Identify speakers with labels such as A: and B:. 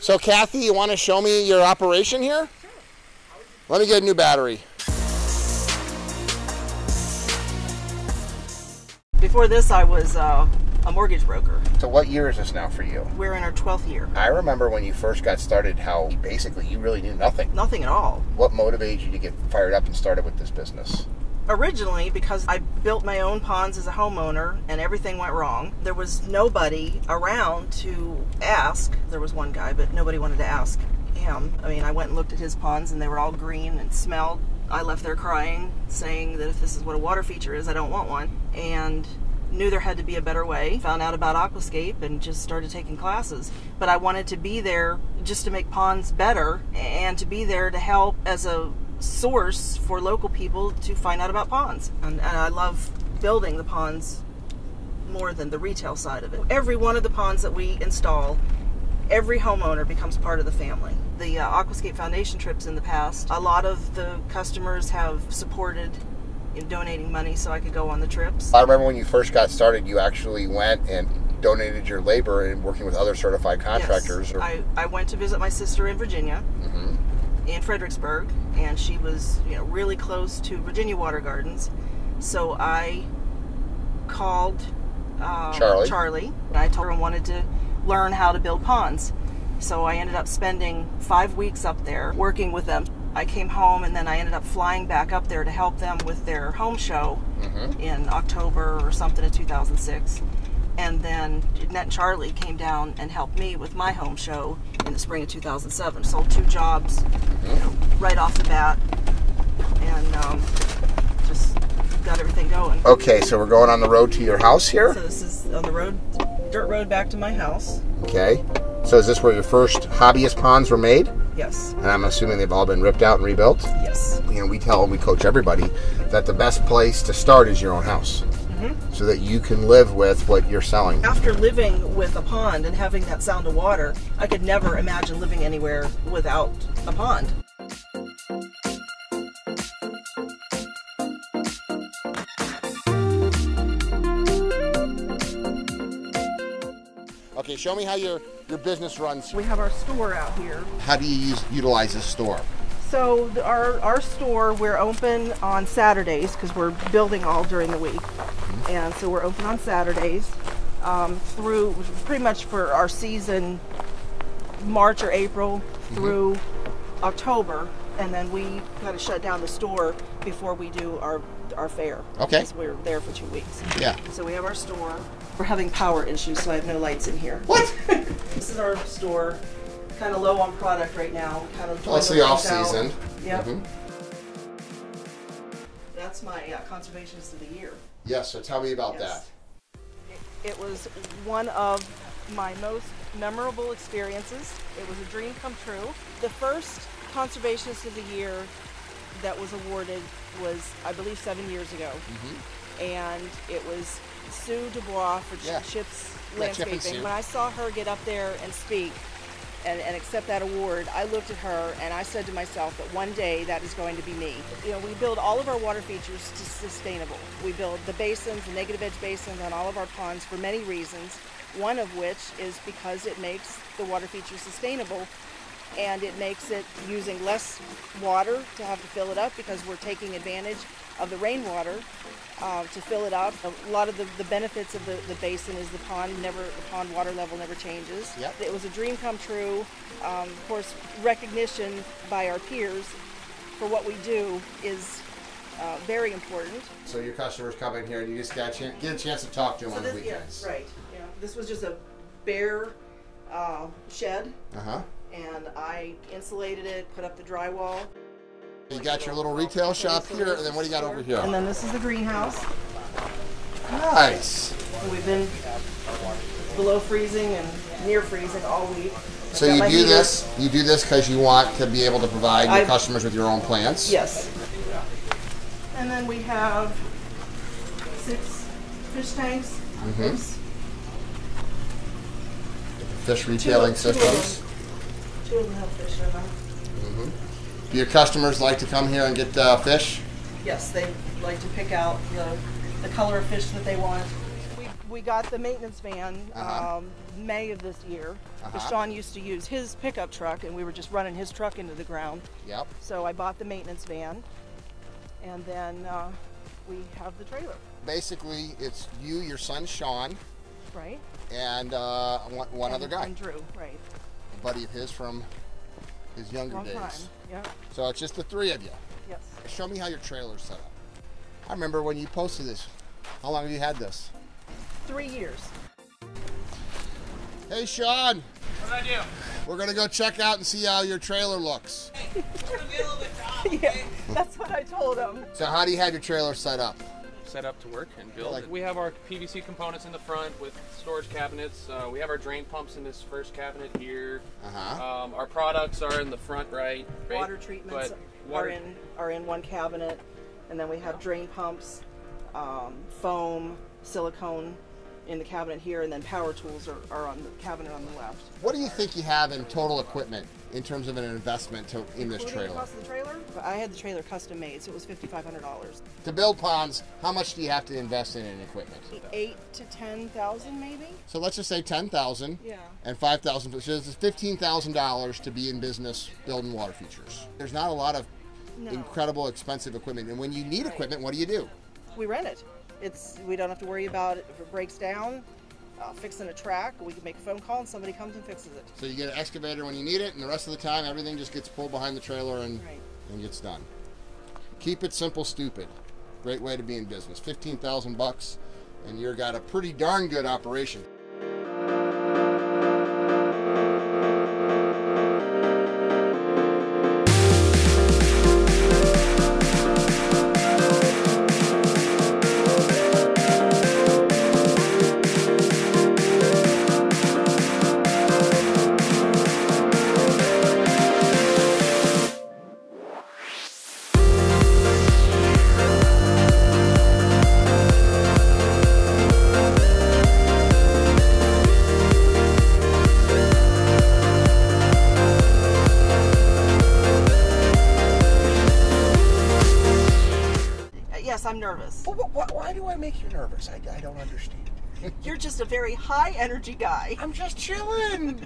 A: So Kathy, you want to show me your operation here?
B: Sure.
A: Let me get a new battery.
B: Before this, I was a mortgage broker.
A: So what year is this now for you?
B: We're in our 12th year.
A: I remember when you first got started how basically you really knew nothing.
B: Nothing at all.
A: What motivated you to get fired up and started with this business?
B: Originally, because I built my own ponds as a homeowner and everything went wrong, there was nobody around to ask. There was one guy, but nobody wanted to ask him. I mean, I went and looked at his ponds and they were all green and smelled. I left there crying, saying that if this is what a water feature is, I don't want one. And knew there had to be a better way. Found out about Aquascape and just started taking classes. But I wanted to be there just to make ponds better and to be there to help as a source for local people to find out about ponds. And I love building the ponds more than the retail side of it. Every one of the ponds that we install, every homeowner becomes part of the family. The Aquascape Foundation trips in the past, a lot of the customers have supported in donating money so I could go on the trips.
A: I remember when you first got started, you actually went and donated your labor and working with other certified contractors.
B: Yes. I went to visit my sister in Virginia, in Fredericksburg, and she was really close to Virginia Water Gardens. So I called Charlie, and I told her I wanted to learn how to build ponds. So I ended up spending 5 weeks up there working with them. I came home and then I ended up flying back up there to help them with their home show in October or something of 2006. And then Jeanette and Charlie came down and helped me with my home show in the spring of 2007. Sold 2 jobs right off the bat and just got everything going.
A: Okay, so we're going on the road to your house here?
B: So this is on the road, dirt road back to my house.
A: Okay. So is this where your first hobbyist ponds were made?
B: Yes.
A: And I'm assuming they've all been ripped out and rebuilt?
B: Yes.
A: We tell and we coach everybody that the best place to start is your own house. So that you can live with what you're selling.
B: After living with a pond and having that sound of water, I could never imagine living anywhere without a pond.
A: Okay, show me how your business runs.
B: We have our store out here.
A: How do you utilize this store?
B: So our store, we're open on Saturdays because we're building all during the week. And so we're open on Saturdays through pretty much for our season, March or April through October. And then we kind of shut down the store before we do our fair.
A: Okay.
B: Because we're there for 2 weeks.
A: Yeah.
B: So we have our store. We're having power issues, so I have no lights in here.
A: What?
B: This is our store. Kind of low on product right now. Kind of
A: That's the off season.
B: Yep. That's my Conservationist of the Year.
A: Yes, so tell me about that.
B: It was one of my most memorable experiences. It was a dream come true. The first Conservationist of the Year that was awarded was, I believe, 7 years ago. And it was Sue Dubois for Chips Landscaping. When I saw her get up there and speak and accept that award, I looked at her and I said to myself that one day that is going to be me. We build all of our water features to sustainable. We build the basins, the negative edge basins on all of our ponds for many reasons, one of which is because it makes the water feature sustainable and it makes it using less water to have to fill it up because we're taking advantage of the rainwater to fill it up. A lot of the benefits of the basin is the pond water level never changes.
A: Yep.
B: It was a dream come true. Of course, recognition by our peers for what we do is very important.
A: So your customers come in here and you just get a chance to talk to them on the weekends.
B: Yeah, right. Yeah. This was just a bare shed. And I insulated it, put up the drywall.
A: You got your little retail shop here, and then what do you got over here?
B: And then this is the greenhouse.
A: Nice.
B: We've been below freezing and near freezing all week.
A: So you do this because you want to be able to provide your customers with your own plants?
B: Yes. And then we have 6 fish tanks.
A: Fish retailing systems.
B: 2 of them have fish in them.
A: Do your customers like to come here and get fish?
B: Yes, they like to pick out the color of fish that they want. We got the maintenance van May of this year. Because
A: Uh-huh.
B: Sean used to use his pickup truck, and we were just running his truck into the ground.
A: Yep.
B: So I bought the maintenance van, and then we have the trailer.
A: Basically, it's you, your son Sean,
B: Right?
A: and one other guy,
B: And Drew, right.
A: a buddy of his from his younger
B: Long
A: days.
B: time, yeah.
A: So it's just the three of you.
B: Yes.
A: Show me how your trailer's set up. I remember when you posted this. How long have you had this?
B: 3 years.
A: Hey, Sean.
C: What did I do?
A: We're going to go check out and see how your trailer looks.
C: Hey, it's gonna be a little bit tough,
B: Yeah,
C: okay?
B: that's what I told him.
A: So how do you have your trailer set up?
C: Set up to work and build.
A: Like-
C: We have our PVC components in the front with storage cabinets. We have our drain pumps in this first cabinet here.
A: Uh-huh.
C: Our products are in the front right.
B: Water treatments
C: But water,
B: are in one cabinet, and then we have drain pumps, foam, silicone in the cabinet here, and then power tools are on the cabinet on the left.
A: What do you think you have in total equipment in terms of an investment in this
B: Including the
A: trailer?
B: cost of the trailer? I had the trailer custom made, so it was $5,500.
A: To build ponds, how much do you have to invest in equipment?
B: 8 to 10,000 maybe.
A: So let's just say 10,000
B: Yeah.
A: and 5,000. So this is $15,000 to be in business building water features. There's not a lot of
B: No.
A: incredible expensive equipment, and when you need
B: Right.
A: equipment, what do?
B: We rent it. We don't have to worry about it if it breaks down. Fixing a track, we can make a phone call and somebody comes and fixes it.
A: So you get an excavator when you need it, and the rest of the time everything just gets pulled behind the trailer and
B: Right.
A: gets done. Keep it simple, stupid. Great way to be in business. $15,000, and you've got a pretty darn good operation.
B: Yes, I'm nervous.
A: Why do I make you nervous? I don't understand.
B: You're just a very high energy guy.
A: I'm just chilling.